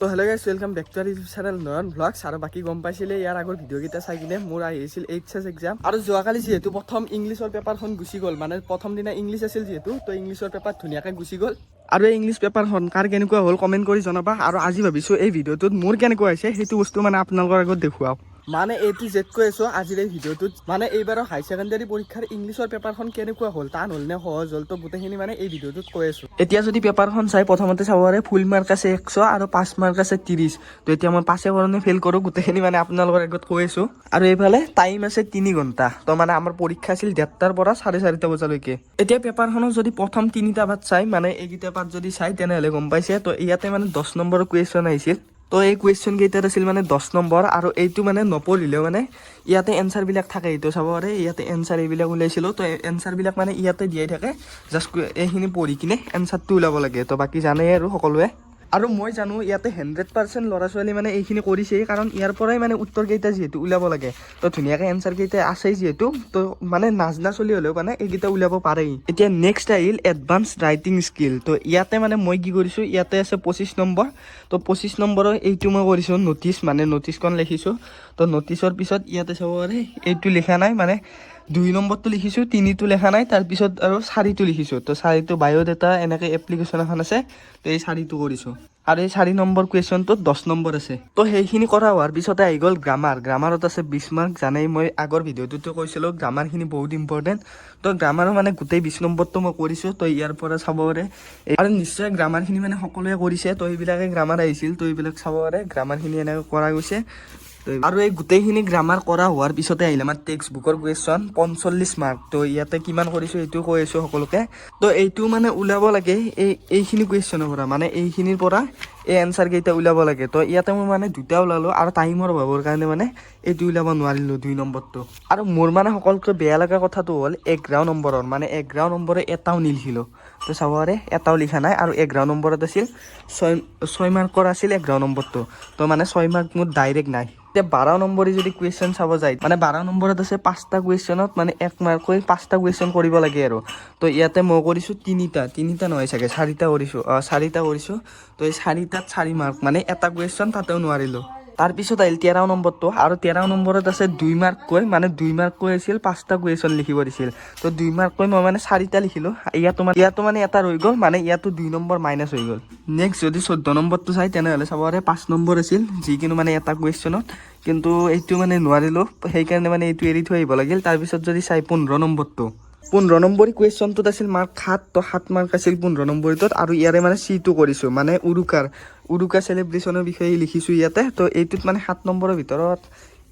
তো hello' guys, welcome back to our YouTube channel Nayan vlogs. আৰু বাকী গম পাইছিলে ইয়াৰ আগৰ ভিডিঅ'কেইটা চাই কিনে মোৰ আহিছিল এইচএছ এক্সাম। আৰু যোৱাকালি যিহেতু প্ৰথম ইংলিছৰ পেপাৰখন গুচি গ'ল, মানে প্ৰথম দিনা ইংলিছ আছিল যিহেতু, তো ইংলিছৰ পেপাৰ ধুনীয়াকৈ গুচি গ'ল। আৰু এই ইংলিছ পেপাৰখন কাৰ কেনেকুৱা হ'ল কমেণ্ট কৰি জনাবা। আৰু আজি ভাবিছোঁ এই ভিডিঅ'টোত মোৰ কেনেকুৱা হৈছে সেইটো বস্তু মানে আপোনালোকৰ আগত দেখুৱাওঁ। মানে A to Z কৈ আছোঁ আজিৰ এই ভিডিঅ'টোত। মানে এইবাৰৰ হাই ছেকেণ্ডাৰী পৰীক্ষাৰ ইংলিছৰ পেপাৰখন কেনেকুৱা হ'ল, টান হ'ল নে সহজ হ'ল, তো গোটেইখিনি মানে এই ভিডিঅ'টোত কৈ আছোঁ। এতিয়া যদি পেপাৰখন চাই প্ৰথমতে চাব পাৰে ফুল মাৰ্ক আছে 100 আৰু 5 মাৰ্ক আছে 30। তো এতিয়া মই 5 কাৰণে ফেইল কৰোঁ, গোটেইখিনি মানে আপোনালোকৰ আগত কৈ আছোঁ। আৰু এইফালে টাইম আছে 3 ঘণ্টা। তো মানে আমাৰ পৰীক্ষা আছিল 1:30 পৰা 4:30 বজালৈকে। এতিয়া পেপাৰখনত যদি প্ৰথম 3টা পাৰ্ট চাই, মানে এইকেইটা পাৰ্ট যদি চাই তেনেহ'লে গম পাইছে। তো ইয়াতে মানে 10 নম্বৰৰ কুৱেশ্যন আহিছিল। তো এই কুৱেশ্যন কেইটাত আছিল মানে 10 নম্বৰ, আৰু এইটো মানে নপঢ়িলেও মানে ইয়াতে এনচাৰবিলাক থাকে। এইটো চাব পাৰে ইয়াতে এনচাৰ এইবিলাক ওলাইছিলোঁ। তো এনচাৰবিলাক মানে ইয়াতে দিয়াই থাকে, জাষ্ট এইখিনি পঢ়ি কিনে এনচাৰটো ওলাব লাগে। তো বাকী জানেই আৰু সকলোৱে। আৰু মই জানো ইয়াতে 100% ল'ৰা ছোৱালী মানে এইখিনি কৰিছেই, কাৰণ ইয়াৰ পৰাই মানে উত্তৰকেইটা যিহেতু ওলাব লাগে। তো ধুনীয়াকৈ এনচাৰকেইটা আছেই যিহেতু, তো মানে নাজনা চলি হ'লেও মানে এইকেইটা ওলাব পাৰেই। এতিয়া নেক্সট আহিল এডভান্স ৰাইটিং স্কিল। তো ইয়াতে মানে মই কি কৰিছোঁ, ইয়াতে আছে 25 নম্বৰ। তো 25 নম্বৰৰ এইটো মই কৰিছোঁ ন'টিচ, মানে ন'টিচখন লিখিছোঁ। তো ন'টিচৰ পিছত ইয়াতে চাব পাৰে এইটো লিখা নাই, মানে 2 নম্বৰটো লিখিছোঁ, 3টো লিখা নাই, তাৰপিছত আৰু 4টো লিখিছোঁ। তো 4টো বায়'ডাটা এনেকৈ এপ্লিকেশ্যন এখন আছে, তো এই 4টো কৰিছোঁ। আৰু এই 4 নম্বৰ কুৱেশ্যনটোত 10 নম্বৰ আছে। তো সেইখিনি কৰা হোৱাৰ পিছতে আহি গ'ল গ্ৰামাৰ। গ্ৰামাৰত আছে 20 মাৰ্ক। জানেই মই আগৰ ভিডিঅ'টোতো কৈছিলোঁ গ্ৰামাৰখিনি বহুত ইম্পৰ্টেণ্ট। তো গ্ৰামাৰৰ মানে গোটেই 20 নম্বৰটো মই কৰিছোঁ। তো ইয়াৰ পৰা চাব পাৰে, আৰু নিশ্চয় গ্ৰামাৰখিনি মানে সকলোৱে কৰিছে। তো এইবিলাকে গ্ৰামাৰ আহিছিল, তো এইবিলাক চাব পাৰে গ্ৰামাৰখিনি এনেকৈ কৰা গৈছে। আৰু এই গোটেইখিনি গ্ৰামাৰ কৰা হোৱাৰ পিছতে আহিলে আমাৰ টেক্সট বুকৰ কুৱেশ্যন 45 মাৰ্ক। তো ইয়াতে কিমান কৰিছোঁ এইটো কৈ আছোঁ সকলোকে। তো এইটো মানে ওলাব লাগে এইখিনি কুৱেশ্যনৰ পৰা, মানে এইখিনিৰ পৰা এই এনচাৰ কেইটা ওলাব লাগে। তো ইয়াতে মই মানে 2টা ওলালোঁ, আৰু টাইমৰ অভাৱৰ কাৰণে মানে এইটো ওলাব নোৱাৰিলোঁ 2 নম্বৰটো। আৰু মোৰ মানে সকলোতকৈ বেয়া লগা কথাটো হ'ল 11 নম্বৰৰ, মানে 11 নম্বৰে এটাও নিলিখিলোঁ। তো চাব পাৰে এটাও লিখা নাই। আৰু 11 নম্বৰত আছিল 6 মাৰ্কৰ আছিল 11 নম্বৰটো। তো মানে 6 মাৰ্ক মোৰ ডাইৰেক্ট নাই। এতিয়া 12 নম্বৰী যদি কুৱেশ্যন চাব যায়, মানে 12 নম্বৰত আছে 5টা কুৱেশ্যনত মানে 1 মাৰ্ক হৈ 5টা কুৱেশ্যন কৰিব লাগে আৰু। তো ইয়াতে মই কৰিছোঁ 3টা নহয় চাগে 4টা কৰিছোঁ, 4টা কৰিছোঁ। তো এই 4টাত 4 মাৰ্ক, মানে এটা কুৱেশ্যন তাতেও নোৱাৰিলোঁ। তাৰপিছত আহিল 13 নম্বৰটো, আৰু 13 নম্বৰত আছে 2 মাৰ্ককৈ, মানে 2 মাৰ্ককৈ আছিল 5টা কুৱেশ্যন লিখিব দিছিল। তো 2 মাৰ্ককৈ মই মানে 4টা লিখিলোঁ। ইয়াতো মানে এটা ৰৈ গ'ল, মানে ইয়াতো 2 নম্বৰ মাইনাছ হৈ গ'ল। নেক্সট যদি 14 নম্বৰটো চাই তেনেহ'লে চাব পাৰে 5 নম্বৰ আছিল, যিকোনো মানে এটা কুৱেশ্যনত, কিন্তু এইটো মানে নোৱাৰিলোঁ। সেইকাৰণে মানে এইটো এৰি থৈ আহিব লাগিল। তাৰপিছত যদি চাই 15 নম্বৰটো, 15 নম্বৰী কুৱেশ্যনটোত আছিল মাৰ্ক 7। তো 7 মাৰ্ক আছিল 15 নম্বৰীটোত। আৰু ইয়াৰে মানে চিটো কৰিছোঁ, মানে উৰুকা চেলিব্ৰেশ্যনৰ বিষয়ে লিখিছোঁ ইয়াতে। তো এইটোত মানে 7 নম্বৰৰ ভিতৰত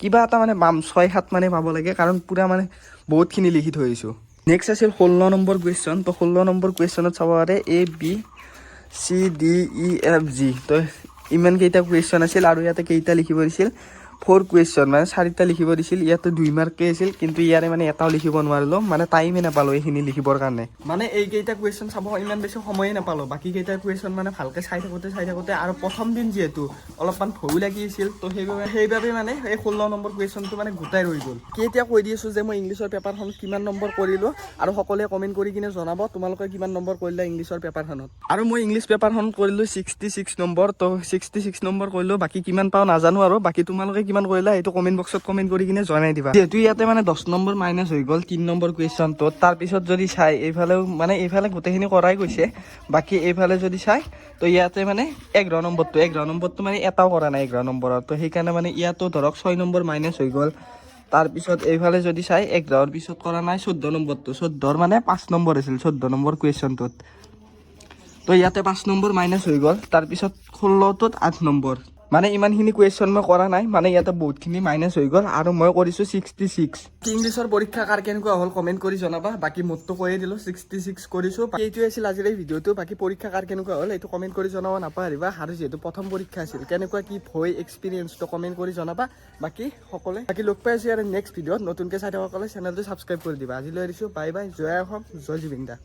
কিবা এটা মানে পাম, 6-7 মানে পাব লাগে, কাৰণ পূৰা মানে বহুতখিনি লিখি থৈ আহিছোঁ। নেক্সট আছিল 16 নম্বৰ কুৱেশ্যন। তো 16 নম্বৰ কুৱেশ্যনত চাব পাৰে ABCDEFG। তো ইমানকেইটা কুৱেশ্যন আছিল, আৰু ইয়াতে কেইটা লিখিব দিছিল 4 কুৱেশ্যন, মানে 4টা লিখিব দিছিল। ইয়াতে 2 মাৰ্কেই আছিল, কিন্তু ইয়াৰে মানে এটাও লিখিব নোৱাৰিলোঁ, মানে টাইমে নাপালোঁ এইখিনি লিখিবৰ কাৰণে। মানে এইকেইটা কুৱেশ্যন চাব ইমান বেছি সময়ে নাপালোঁ। বাকী কেইটা কুৱেশ্যন মানে ভালকৈ চাই থাকোঁতে আৰু প্ৰথম দিন যিহেতু অলপমান ভয়ো লাগি আছিল। তো সেইবাবে মানে এই 16 নম্বৰ কুৱেশ্যনটো মানে গোটাই ৰৈ গ'ল। এতিয়া কৈ দি আছোঁ যে মই ইংলিছৰ পেপাৰখন কিমান নম্বৰ কৰিলোঁ, আৰু সকলোৱে কমেণ্ট কৰি কিনে জনাব তোমালোকে কিমান নম্বৰ কৰিলা ইংলিছৰ পেপাৰখনত। আৰু মই ইংলিছ পেপাৰখন কৰিলোঁ 66 নম্বৰ। তো 66 নম্বৰ কৰিলোঁ, বাকী কিমান পাওঁ নাজানো। আৰু বাকী তোমালোকে কিমান কৰিলা সেইটো কমেণ্ট বক্সত কমেণ্ট কৰি কিনে জনাই দিবা। যিহেতু ইয়াতে মানে 10 নম্বৰ মাইনাছ হৈ গ'ল 3 নম্বৰ কুৱেশ্যনটোত। তাৰপিছত যদি চাই এইফালেও মানে এইফালে গোটেইখিনি কৰাই গৈছে, বাকী এইফালে যদি চাই তো ইয়াতে মানে 11 নম্বৰটো মানে এটাও কৰা নাই 11 নম্বৰত। তো সেইকাৰণে মানে ইয়াতো ধৰক 6 নম্বৰ মাইনাছ হৈ গ'ল। তাৰপিছত এইফালে যদি চাই 11ৰ পিছত কৰা নাই 14 নম্বৰটো, 14ৰ মানে 5 নম্বৰ আছিল 14 নম্বৰ কুৱেশ্যনটোত। তো ইয়াতে 5 নম্বৰ মাইনাছ হৈ গ'ল। তাৰপিছত 16টোত 8 নম্বৰ, মানে ইমানখিনি কুৱেশ্যন মই কৰা নাই, মানে ইয়াতে বহুতখিনি মাইনাছ হৈ গ'ল। আৰু মই কৰিছোঁ 66। ইংলিছৰ পৰীক্ষা কাৰ কেনেকুৱা হ'ল কমেণ্ট কৰি জনাবা। বাকী মোৰতো কৈয়ে দিলোঁ 66 কৰিছোঁ। এইটোৱে আছিল আজিৰ এই ভিডিঅ'টো। বাকী পৰীক্ষা কাৰ কেনেকুৱা হ'ল এইটো কমেণ্ট কৰি জনাব নাপাহৰিবা। আৰু যিহেতু প্ৰথম পৰীক্ষা আছিল, কেনেকুৱা কি ভয় এক্সপিৰিয়েঞ্চটো কমেণ্ট কৰি জনাবা। বাকী লগ পাই আছোঁ আৰু নেক্সট ভিডিঅ'ত। নতুনকৈ চাই থকা সকলে চেনেলটো ছাবস্ক্ৰাইব কৰি দিবা। আজিলৈ এৰিছোঁ, বাই বাই। জয় অসম, জয় জুবিন দা।